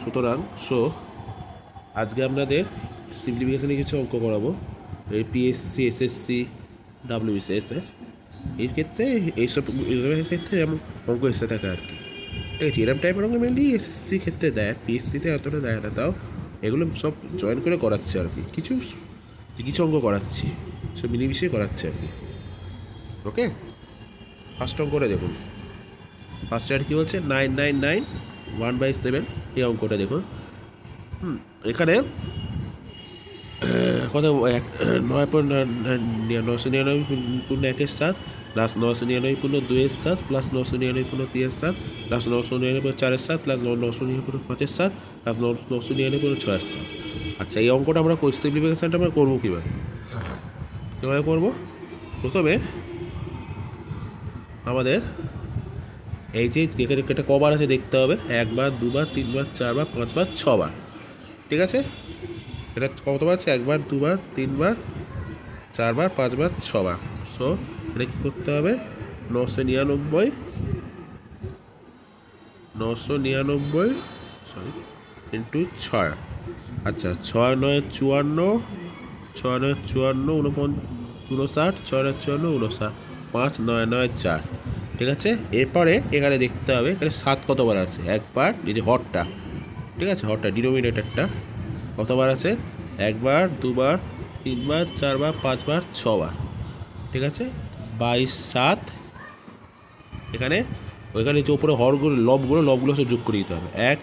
সুতরাং আজকে আপনাদের সিম্পলিফিকেশনে কিছু অঙ্ক করাবো, এই পিএসসি, এসএসসি, ডাব্লিউবিসিএস এর ক্ষেত্রে এইসব ক্ষেত্রে এমন অঙ্ক এসে থাকে আর কি। ঠিক আছে, এরম টাইপের অঙ্ক মেনলি এসএসসি ক্ষেত্রে দেয়, পিএসসিতে এতটা দেয় না, তাও এগুলো সব জয়েন করে করাচ্ছে আর কি। কিছু কিছু অঙ্ক করাচ্ছি, সব মিলিমিশিয়ে করাচ্ছে আর কি। ওকে, ফার্স্ট অঙ্কটা দেখুন। ফার্স্ট আর কি বলছে 999 1/7, এই অঙ্কটা দেখুন। এখানে কত 9.999.1/7 plus 999.2/7 plus 999.3/7 plus 999.4/7 plus 999.5/7 plus 999.6/7। আচ্ছা, এই অঙ্কটা আমরা সিম্পলিফিকেশনটা আমরা করবো কীভাবে করবো? প্রথমে আমাদের এই যে এটা কবার আছে দেখতে হবে, 1 বার 2 বার 3 বার 4 বার 5 বার 6 বার। ঠিক আছে, এটা কতবার আছে? 1 বার 2 বার 3 বার 4 বার 5 বার 6 বার। সো এটা কী করতে হবে? 999 ইন্টু 6। আচ্ছা, 6 9 54, 6 9 54 59, 6 9 54 59, 5 9 9 4। ঠিক আছে, এরপরে এখানে দেখতে হবে এখানে 7 কতবার আছে। একবার এই যে হরটা, ঠিক আছে, হরটা ডিনোমিনেটরটা কতবার আছে? 1 বার 2 বার 3 বার 4 বার 5 বার 6 বার। ঠিক আছে, 22/7। এখানে ওইখানে যে উপরে হরগুলো লবগুলো সব যোগ করে দিতে হবে। 1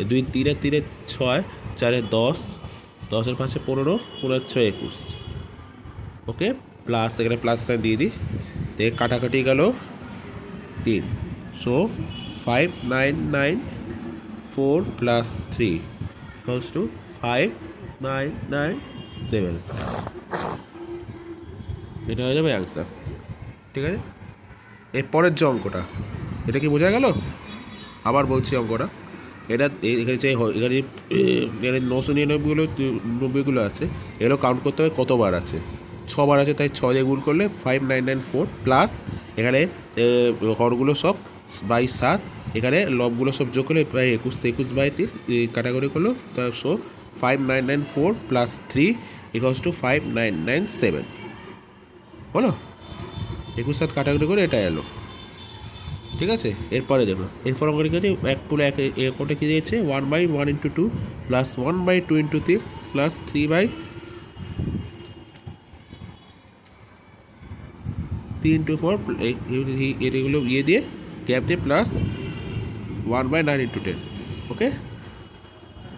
2 3 3 6 4 10, 10 5 15, 15 6 21। ওকে, প্লাস এখানে প্লাস সাইন দিয়ে দিই, দেখে কাটাকাটি গেল 3। So 5994 plus 3 equals to 5997। এটা হয়ে যাবে অ্যান্সার। ঠিক আছে, এরপরের যে অঙ্কটা, এটা কি বোঝা গেল? আবার বলছি অঙ্কটা, এটা এখানে যে 999গুলো আছে, এগুলো কাউন্ট করতে হবে কতবার আছে। 6 বার আছে, তাই 6 দিয়ে গুণ করলে 5994 প্লাস এখানে হরগুলো সব 22/7, এখানে লবগুলো সব যোগ করলে প্রায় 21/3 কাটাগরি করলো। তার 5994 প্লাস 3 ইকুয়ালস টু 5997 হলো। 21/7 কাটাগরি করে এটা এলো। ঠিক আছে, এরপরে দেখো, এরপর আমরা কি আছে, এক পুরো এক এরপরটা কী দিয়েছে? 1/1 × 2 প্লাস 1/2 × 3 প্লাস 3/3 × 4, এগুলো দিয়ে গ্যাপ দিয়ে প্লাস 1/9 × 10। ওকে,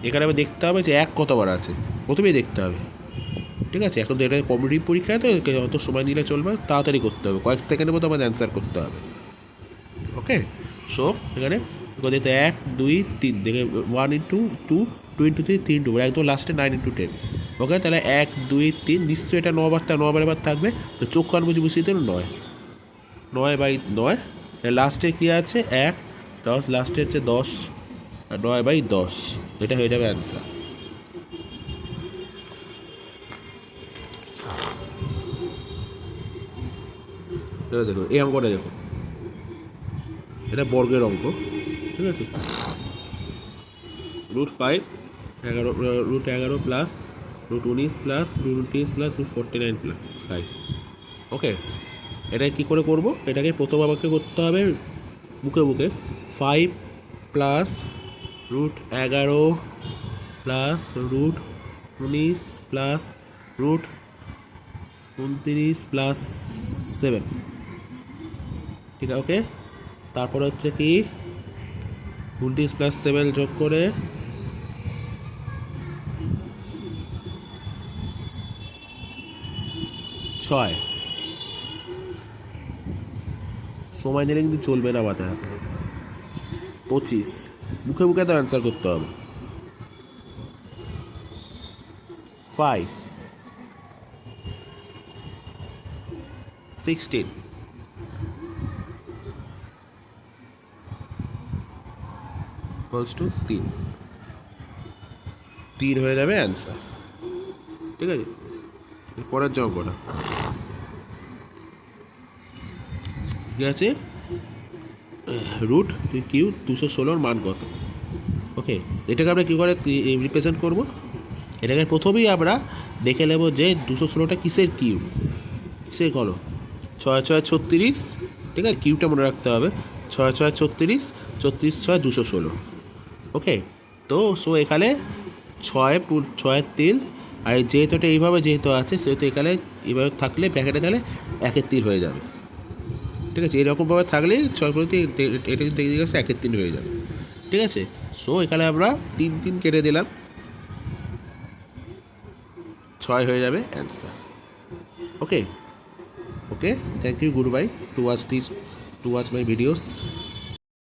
এখানে আবার দেখতে হবে যে 1 কতবার আছে, প্রথমেই দেখতে হবে। ঠিক আছে, এখন তো এটা কম্পিটিটিভ পরীক্ষায় তো অত সময় নিলে চলবে, তাড়াতাড়ি করতে হবে, কয়েক সেকেন্ডের মতো আমাদের অ্যান্সার করতে হবে। ওকে, সো এখানে দিতে 1 2 3 দেখে 1 × 2 2 × 3 3 2 একদম লাস্টে 9 × 10। ওকে, তাহলে 1 2 3 নিশ্চয়ই এটা 9 বার থাকবে। তো চোখ কান বুঝে বুঝিয়ে দিল 9/9। লাস্টে কী আছে? 1 10, লাস্টে হচ্ছে 10, 9/10। এটা হয়ে যাবে অ্যান্সার। দেখো এই অঙ্কটা দেখো, এটা বর্গের অঙ্ক। ঠিক আছে, √5 √11 প্লাস √19 প্লাস √29 প্লাস √49 প্লাস 5। ওকে, এটা কী করে করবো? এটাকে প্রথম আমাকে করতে হবে বুকে 5 প্লাস √11 প্লাস √19 প্লাস √29 প্লাস 7। ঠিক আছে, ওকে, তারপরে হচ্ছে কি 29 প্লাস 7 যোগ করে 6। সময় নিলে কিন্তু চলবে না, মাথায় 25। মুখে তো অ্যান্সার করতে হবে। 5 16 ইকুয়ালস টু 3 হয়ে যাবে অ্যান্সার। ঠিক আছে, পরের যে অঙ্কটা ঠিক আছে, √3 216 মান কত? ওকে, এটাকে আমরা কী করে রিপ্রেজেন্ট করবো? এটাকে প্রথমেই আমরা দেখে নেব যে 216টা কিসের কিউব, কিসের করো 6 6 36, ঠিক আছে, কিউবটা মনে রাখতে হবে, 6 6 36, 36 6 216। ওকে, তো সো এখানে 6 6 3, আর যেহেতু এটা এইভাবে যেহেতু আছে সেহেতু এখানে এইভাবে থাকলে ব্র্যাকেটে থাকলে 1-3 হয়ে যাবে, ঠিক আছে, এরকমভাবে থাকলেই 6 এটা দেখে গেছে 1-3 হয়ে যাবে, ঠিক আছে। সো এখানে আমরা 3 3 কেটে দিলাম, 6 হয়ে যাবে answer. Okay, okay, thank you, good bye to watch my videos.